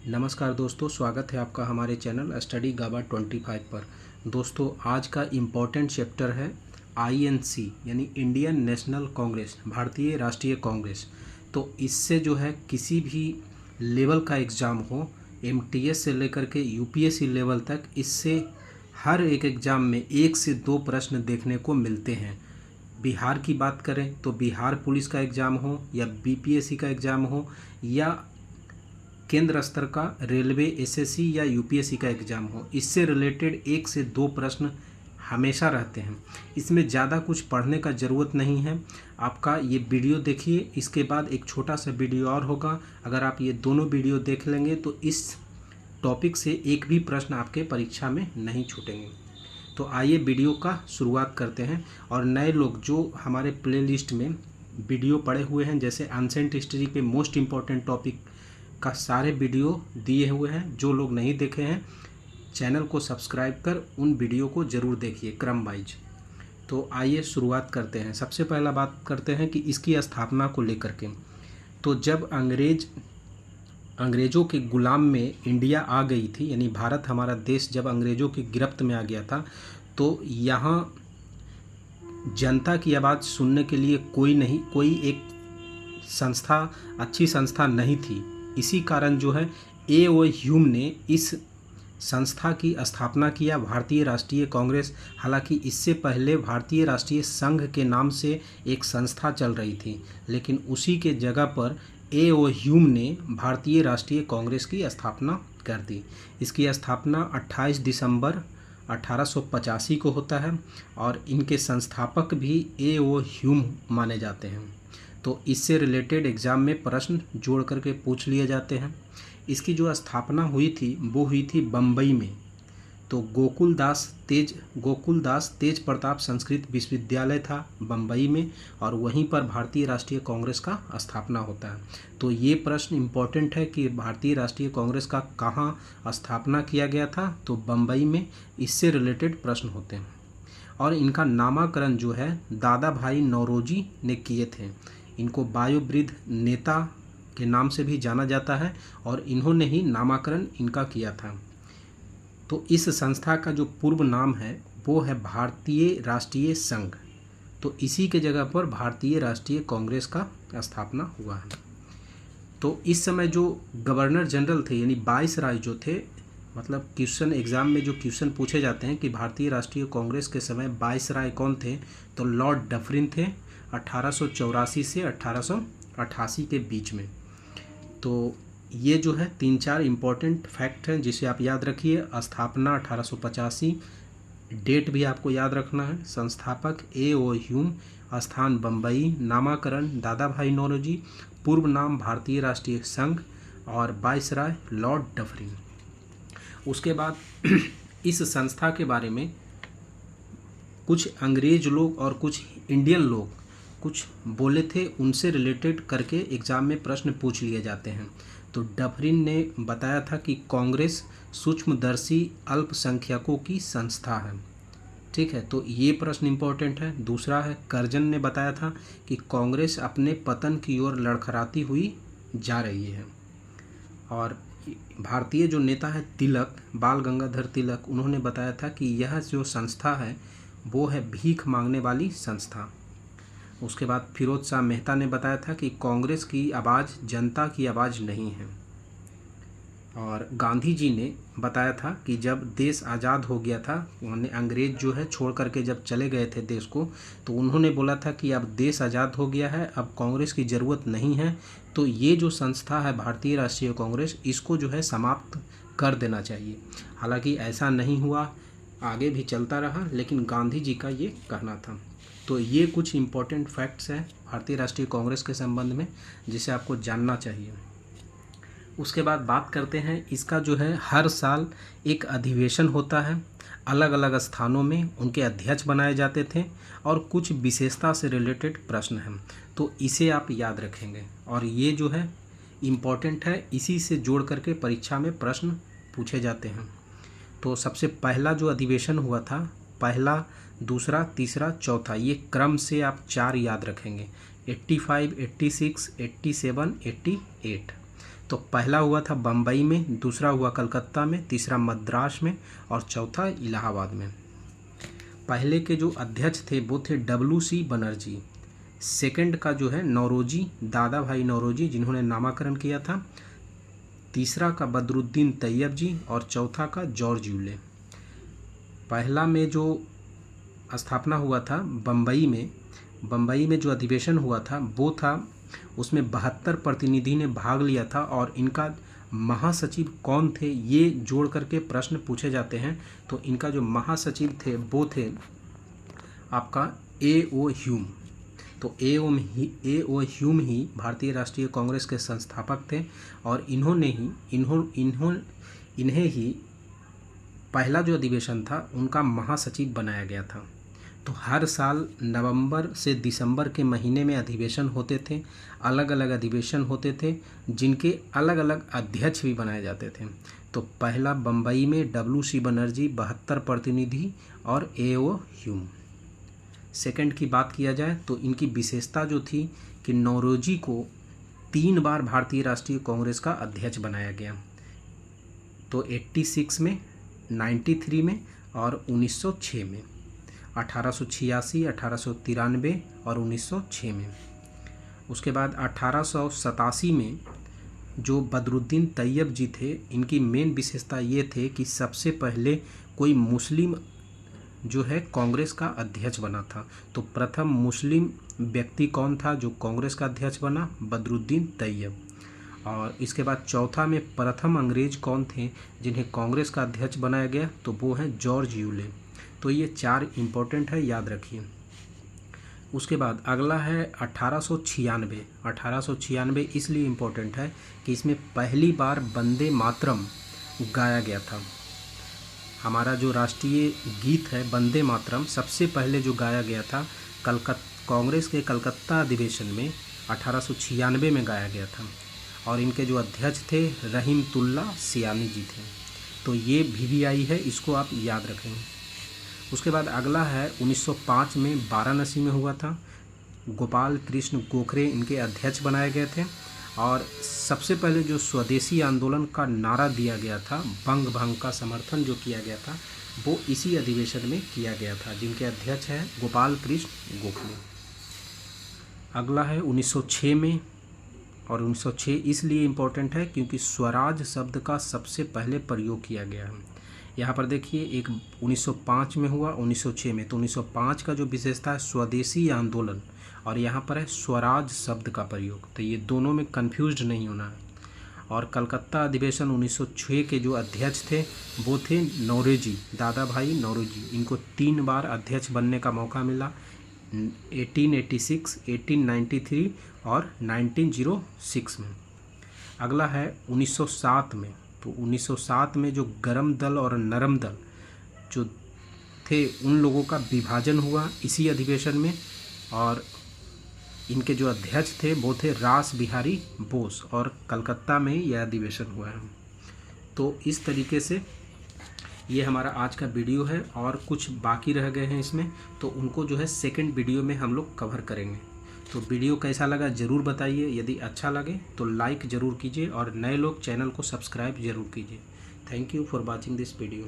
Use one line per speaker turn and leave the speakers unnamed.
नमस्कार दोस्तों, स्वागत है आपका हमारे चैनल स्टडी गाबा 25 पर। दोस्तों, आज का इम्पॉर्टेंट चैप्टर है आईएनसी यानी इंडियन नेशनल कांग्रेस, भारतीय राष्ट्रीय कांग्रेस। तो इससे जो है किसी भी लेवल का एग्ज़ाम हो, एमटीएस से लेकर के यूपीएससी लेवल तक, इससे हर एक एग्ज़ाम में 1 से 2 प्रश्न देखने को मिलते हैं। बिहार की बात करें तो बिहार पुलिस का एग्ज़ाम हो या बीपीएससी का एग्ज़ाम हो या केंद्र स्तर का रेलवे एसएससी या यूपीएससी का एग्ज़ाम हो, इससे रिलेटेड 1 से 2 प्रश्न हमेशा रहते हैं। इसमें ज़्यादा कुछ पढ़ने का ज़रूरत नहीं है। आपका ये वीडियो देखिए, इसके बाद एक छोटा सा वीडियो और होगा। अगर आप ये दोनों वीडियो देख लेंगे तो इस टॉपिक से एक भी प्रश्न आपके परीक्षा में नहीं छूटेंगे। तो आइए वीडियो का शुरुआत करते हैं। और नए लोग जो हमारे प्लेलिस्ट में वीडियो पड़े हुए हैं, जैसे एंसेंट हिस्ट्री पे मोस्ट इम्पॉर्टेंट टॉपिक का सारे वीडियो दिए हुए हैं, जो लोग नहीं देखे हैं चैनल को सब्सक्राइब कर उन वीडियो को ज़रूर देखिए क्रम वाइज। तो आइए शुरुआत करते हैं। सबसे पहला बात करते हैं कि इसकी स्थापना को लेकर के। तो जब अंग्रेज़ों के गुलाम में इंडिया आ गई थी, यानी भारत हमारा देश जब अंग्रेज़ों की गिरफ्त में आ गया था, तो यहाँ जनता की आवाज़ सुनने के लिए कोई एक संस्था, अच्छी संस्था नहीं थी। इसी कारण जो है ए.ओ. ह्यूम ने इस संस्था की स्थापना किया, भारतीय राष्ट्रीय कांग्रेस। हालांकि इससे पहले भारतीय राष्ट्रीय संघ के नाम से एक संस्था चल रही थी, लेकिन उसी के जगह पर ए.ओ. ह्यूम ने भारतीय राष्ट्रीय कांग्रेस की स्थापना कर दी। इसकी स्थापना 28 दिसंबर 1885 को होता है और इनके संस्थापक भी ए.ओ. ह्यूम माने जाते हैं। तो इससे रिलेटेड एग्ज़ाम में प्रश्न जोड़ करके पूछ लिए जाते हैं। इसकी जो स्थापना हुई थी वो हुई थी बम्बई में। तो गोकुलदास तेज प्रताप संस्कृत विश्वविद्यालय था बम्बई में, और वहीं पर भारतीय राष्ट्रीय कांग्रेस का स्थापना होता है। तो ये प्रश्न इम्पोर्टेंट है कि भारतीय राष्ट्रीय कांग्रेस का कहाँ स्थापना किया गया था, तो बम्बई में। इससे रिलेटेड प्रश्न होते हैं। और इनका नामकरण जो है दादा भाई नौरोजी ने किए थे। इनको वायोवृद्ध नेता के नाम से भी जाना जाता है और इन्होंने ही नामकरण इनका किया था। तो इस संस्था का जो पूर्व नाम है वो है भारतीय राष्ट्रीय संघ। तो इसी के जगह पर भारतीय राष्ट्रीय कांग्रेस का स्थापना हुआ है। तो इस समय जो गवर्नर जनरल थे, यानी वाइसराय जो थे, मतलब क्वेश्चन एग्ज़ाम में जो क्वेश्चन पूछे जाते हैं कि भारतीय राष्ट्रीय कांग्रेस के समय वाइसराय कौन थे, तो लॉर्ड डफरिन थे 1884 से 1888 के बीच में। तो ये जो है 3-4 इम्पॉर्टेंट फैक्ट हैं जिसे आप याद रखिए। स्थापना 1885, डेट भी आपको याद रखना है, संस्थापक ए.ओ. ह्यूम, स्थान बम्बई, नामकरण दादा भाई नौरोजी, पूर्व नाम भारतीय राष्ट्रीय संघ और वाइसराय लॉर्ड डफरिन। उसके बाद इस संस्था के बारे में कुछ अंग्रेज लोग और कुछ इंडियन लोग कुछ बोले थे, उनसे रिलेटेड करके एग्ज़ाम में प्रश्न पूछ लिए जाते हैं। तो डफरिन ने बताया था कि कांग्रेस सूक्ष्मदर्शी अल्पसंख्यकों की संस्था है। ठीक है, तो ये प्रश्न इम्पोर्टेंट है। दूसरा है, कर्जन ने बताया था कि कांग्रेस अपने पतन की ओर लड़खड़ाती हुई जा रही है। और भारतीय जो नेता है तिलक, बाल गंगाधर तिलक, उन्होंने बताया था कि यह जो संस्था है वो है भीख मांगने वाली संस्था। उसके बाद फिरोज शाह मेहता ने बताया था कि कांग्रेस की आवाज़ जनता की आवाज़ नहीं है। और गांधी जी ने बताया था कि जब देश आज़ाद हो गया था, उन्होंने अंग्रेज़ जो है छोड़ करके जब चले गए थे देश को, तो उन्होंने बोला था कि अब देश आज़ाद हो गया है, अब कांग्रेस की ज़रूरत नहीं है। तो ये जो संस्था है भारतीय राष्ट्रीय कांग्रेस, इसको जो है समाप्त कर देना चाहिए। हालांकि ऐसा नहीं हुआ, आगे भी चलता रहा, लेकिन गांधी जी का ये कहना था। तो ये कुछ इम्पोर्टेंट फैक्ट्स हैं भारतीय राष्ट्रीय कांग्रेस के संबंध में जिसे आपको जानना चाहिए। उसके बाद बात करते हैं, इसका जो है हर साल एक अधिवेशन होता है, अलग अलग स्थानों में उनके अध्यक्ष बनाए जाते थे और कुछ विशेषता से रिलेटेड प्रश्न हैं, तो इसे आप याद रखेंगे। और ये जो है इम्पॉर्टेंट है, इसी से जोड़ करके परीक्षा में प्रश्न पूछे जाते हैं। तो सबसे पहला जो अधिवेशन हुआ था, पहला, दूसरा, तीसरा, चौथा, ये क्रम से आप 4 याद रखेंगे, 85, 86, 87, 88। तो पहला हुआ था बम्बई में, दूसरा हुआ कलकत्ता में, तीसरा मद्रास में और चौथा इलाहाबाद में। पहले के जो अध्यक्ष थे वो थे WC बनर्जी। सेकंड का जो है नौरोजी, दादा भाई नौरोजी, जिन्होंने नामाकरण किया था। तीसरा का बदरुद्दीन तैयब जी और चौथा का जॉर्ज यूले। पहला में जो स्थापना हुआ था बम्बई में जो अधिवेशन हुआ था वो था, उसमें 72 प्रतिनिधि ने भाग लिया था और इनका महासचिव कौन थे ये जोड़ करके प्रश्न पूछे जाते हैं। तो इनका जो महासचिव थे वो थे आपका A.O. ह्यूम। तो A.O. ह्यूम ही भारतीय राष्ट्रीय कांग्रेस के संस्थापक थे और इन्हें ही पहला जो अधिवेशन था उनका महासचिव बनाया गया था। तो हर साल नवंबर से दिसंबर के महीने में अधिवेशन होते थे, अलग अलग अधिवेशन होते थे जिनके अलग अलग अध्यक्ष भी बनाए जाते थे। तो पहला बम्बई में WC बनर्जी 72 प्रतिनिधि और A.O. ह्यूम। सेकंड की बात किया जाए तो इनकी विशेषता जो थी कि नौरोजी को 3 बार भारतीय राष्ट्रीय कांग्रेस का अध्यक्ष बनाया गया। तो 86 में, 93 में और 1906 में, 1886, 1893 और 1906 में। उसके बाद 1887 में जो बदरुद्दीन तैयब जी थे, इनकी मेन विशेषता ये थे कि सबसे पहले कोई मुस्लिम जो है कांग्रेस का अध्यक्ष बना था। तो प्रथम मुस्लिम व्यक्ति कौन था जो कांग्रेस का अध्यक्ष बना? बदरुद्दीन तैयब। और इसके बाद चौथा में प्रथम अंग्रेज कौन थे जिन्हें कांग्रेस का अध्यक्ष बनाया गया? तो वो हैं जॉर्ज यूले। तो ये 4 इम्पोर्टेंट है, याद रखिए। उसके बाद अगला है 1896। 1896 इसलिए इम्पोर्टेंट है कि इसमें पहली बार वंदे मातरम गाया गया था। हमारा जो राष्ट्रीय गीत है वंदे मातरम सबसे पहले जो गाया गया था कांग्रेस के कलकत्ता अधिवेशन में 1896 में गाया गया था और इनके जो अध्यक्ष थे रहीमतुल्ला सियानी जी थे। तो ये VVI है, इसको आप याद रखेंगे। उसके बाद अगला है 1905 में वाराणसी में हुआ था। गोपाल कृष्ण गोखले इनके अध्यक्ष बनाए गए थे और सबसे पहले जो स्वदेशी आंदोलन का नारा दिया गया था, बंग भंग का समर्थन जो किया गया था, वो इसी अधिवेशन में किया गया था, जिनके अध्यक्ष हैं गोपाल कृष्ण गोखले। अगला है 1906 में, और 1906 इसलिए इम्पोर्टेंट है क्योंकि स्वराज शब्द का सबसे पहले प्रयोग किया गया है। यहाँ पर देखिए, एक 1905 में हुआ, 1906 में। तो 1905 का जो विशेषता है स्वदेशी आंदोलन और यहाँ पर है स्वराज शब्द का प्रयोग। तो ये दोनों में कंफ्यूज नहीं होना है। और कलकत्ता अधिवेशन 1906 के जो अध्यक्ष थे वो थे नौरोजी, दादा भाई नौरोजी। इनको 3 बार अध्यक्ष बनने का मौका मिला, 1886, 1893 और 1906 में। अगला है 1907 में। तो 1907 में जो गरम दल और नरम दल जो थे उन लोगों का विभाजन हुआ इसी अधिवेशन में और इनके जो अध्यक्ष थे वो थे रास बिहारी बोस और कलकत्ता में यह अधिवेशन हुआ है। तो इस तरीके से ये हमारा आज का वीडियो है और कुछ बाकी रह गए हैं इसमें, तो उनको जो है सेकंड वीडियो में हम लोग कवर करेंगे। तो वीडियो कैसा लगा ज़रूर बताइए। यदि अच्छा लगे तो लाइक ज़रूर कीजिए और नए लोग चैनल को सब्सक्राइब ज़रूर कीजिए। Thank you for watching this video.